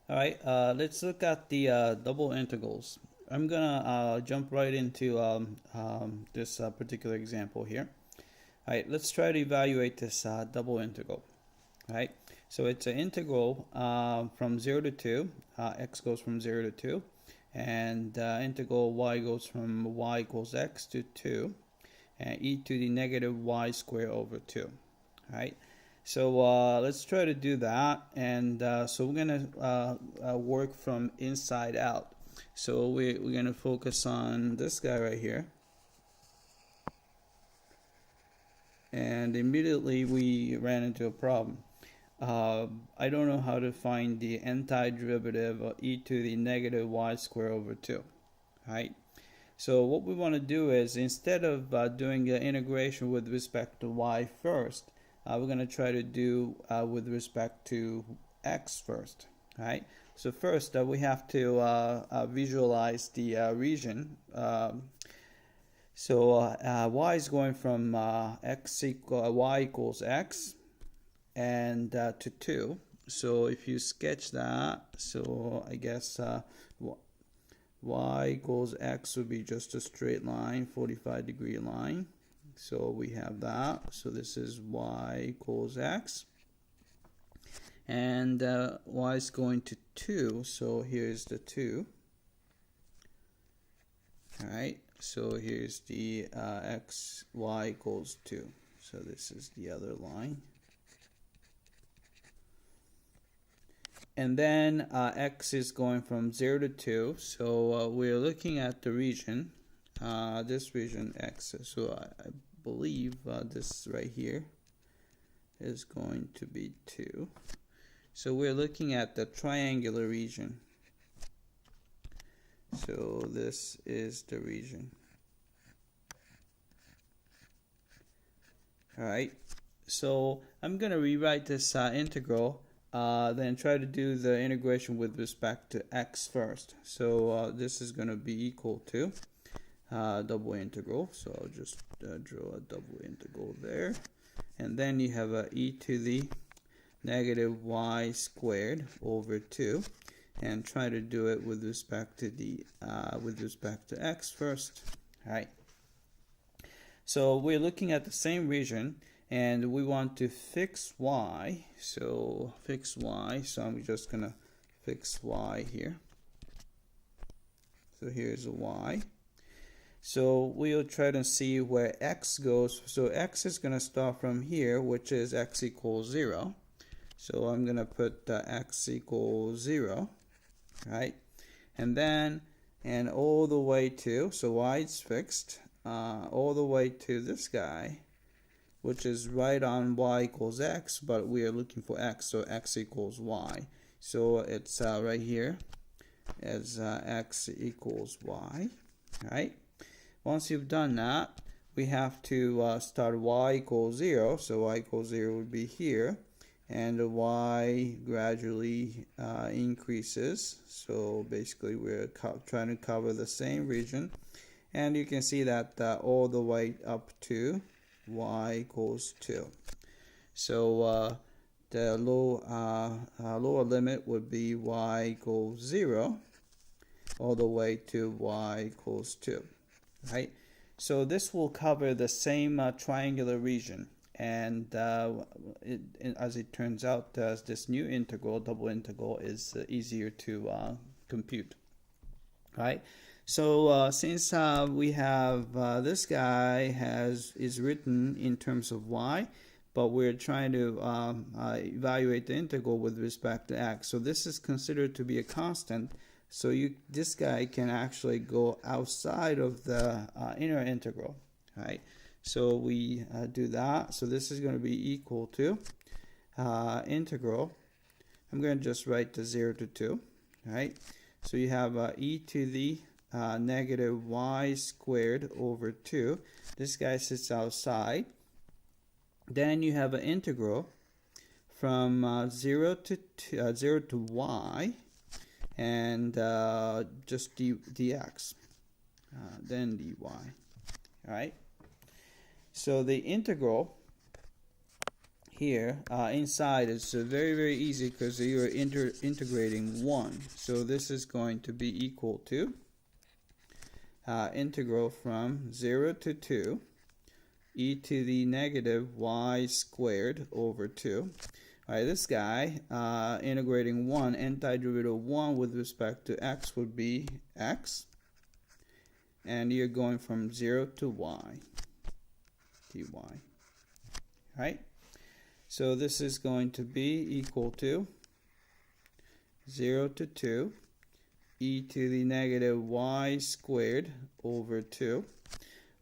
All right, let's look at the double integrals. I'm gonna jump right into this particular example here. All right, let's try to evaluate this double integral. All right, so it's an integral from 0 to 2. X goes from 0 to 2. And integral y goes from y equals x to 2. And e to the negative y squared over 2. All right. So let's try to do that, and so we're gonna work from inside out. So we're gonna focus on this guy right here, and immediately we ran into a problem. I don't know how to find the antiderivative of e to the negative y squared over 2, right? So what we want to do is, instead of doing the integration with respect to y first, we're going to try to do with respect to x first. Right? So first we have to visualize the region. Y is going from y equals x and to 2. So if you sketch that, so I guess y equals x would be just a straight line, 45-degree line. So we have that. So this is y equals x. And y is going to 2. So here's the 2. Alright. So here's the x, y equals 2. So this is the other line. And then x is going from 0 to 2. So we're looking at the region. This region x. So I believe this right here is going to be 2. So we're looking at the triangular region. So this is the region. Alright, so I'm going to rewrite this integral, then try to do the integration with respect to x first. So this is going to be equal to double integral. So I'll just draw a double integral there. And then you have a e to the negative y squared over 2. And try to do it with respect to the x first. All right. So we're looking at the same region, and we want to fix y. So fix y. So I'm just gonna fix y here. So here's a y. So we'll try to see where x goes. So x is gonna start from here, which is x equals 0. So I'm gonna put x equals 0. Right, and then all the way to, so y is fixed, all the way to this guy, which is right on y equals x, but we are looking for x, so x equals y. So it's right here as x equals y. Right. Once you've done that, we have to start y equals 0. So y equals 0 would be here. And the y gradually increases. So basically we're trying to cover the same region. And you can see that all the way up to y equals 2. So the lower limit would be y equals 0 all the way to y equals 2. Right? So this will cover the same triangular region. And as it turns out, this new integral, double integral, is easier to compute. Right? So since we have this guy is written in terms of y, but we're trying to evaluate the integral with respect to x. So this is considered to be a constant. So this guy can actually go outside of the inner integral. Right? So we do that. So this is going to be equal to integral. I'm going to just write the 0 to 2. Right? So you have e to the negative y squared over 2. This guy sits outside. Then you have an integral from 0 to y, and just dx, then dy. All right. So the integral here inside is very easy because you're integrating 1. So this is going to be equal to integral from 0 to 2 e to the negative y squared over 2. Alright, this guy integrating 1, antiderivative 1 with respect to x would be x, and you're going from 0 to y dy. Right? So this is going to be equal to 0 to 2 e to the negative y squared over 2.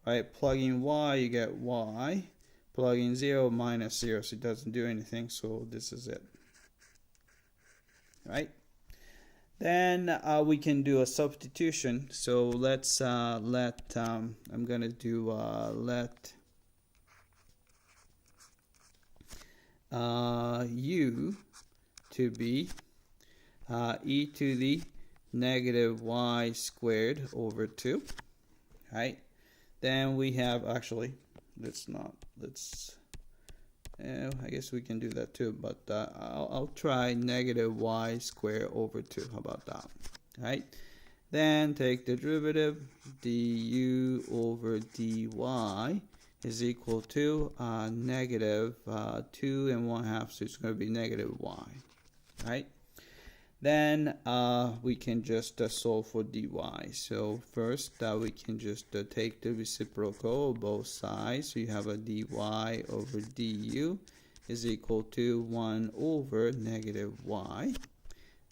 Right, plugging y, you get y. Plugging 0 minus 0, so it doesn't do anything, so this is it. Right? Then we can do a substitution. So let's I'm going to do let u to be e to the negative y squared over 2. Right? Then we have, actually, I guess we can do that too, but I'll try negative y squared over 2. How about that? Right? Then take the derivative, du over dy is equal to negative 2 and 1/2, so it's going to be negative y. Right? Then we can just solve for dy. So first we can just take the reciprocal of both sides. So you have a dy over du is equal to 1 over negative y.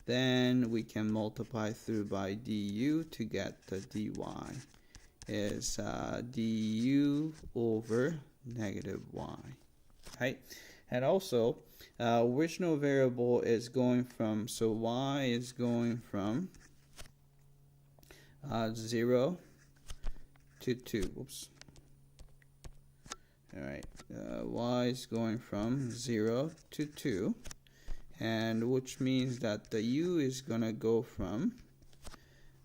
Then we can multiply through by du to get the dy is du over negative y. Right? And also, original variable is going from, so y is going from 0 to 2. Oops. All right, y is going from 0 to 2, and which means that the u is going to go from,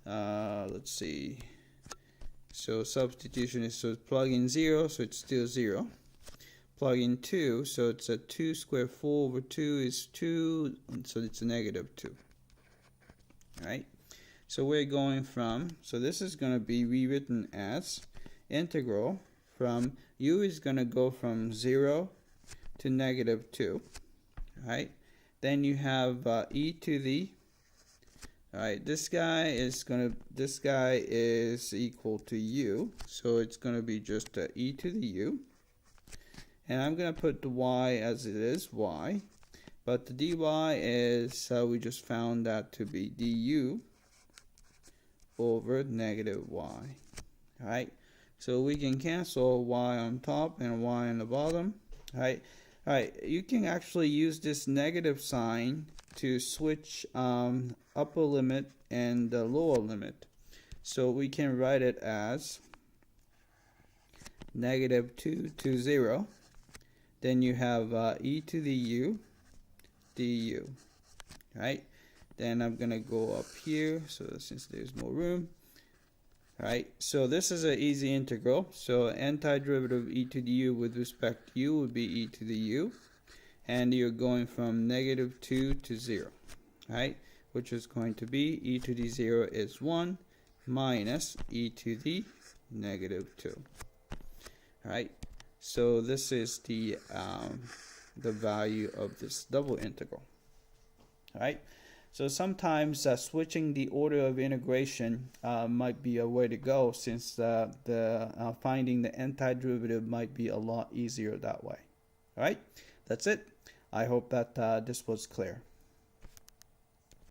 let's see, so substitution is, so plug in 0, so it's still 0. Plug in 2, so it's a 2 squared 4 over 2 is 2, so it's a negative 2. Right? So we're going from, so this is going to be rewritten as integral from, u is going to go from 0 to negative 2. Right? Then you have e to the, alright, this guy is equal to u, so it's going to be just e to the u. And I'm going to put the y as it is, y. But the dy is, we just found that to be du over negative y. Alright, so we can cancel y on top and y on the bottom. Alright, you can actually use this negative sign to switch upper limit and the lower limit. So we can write it as negative 2 to 0. Then you have e to the u du. Right? Then I'm going to go up here, so since there's more room. Right? So this is an easy integral. So antiderivative e to the u with respect to u would be e to the u. And you're going from negative 2 to 0. Right? Which is going to be e to the 0 is 1 minus e to the negative 2. Right? So this is the value of this double integral. All right. So sometimes switching the order of integration might be a way to go, since finding the antiderivative might be a lot easier that way. All right. That's it. I hope that this was clear.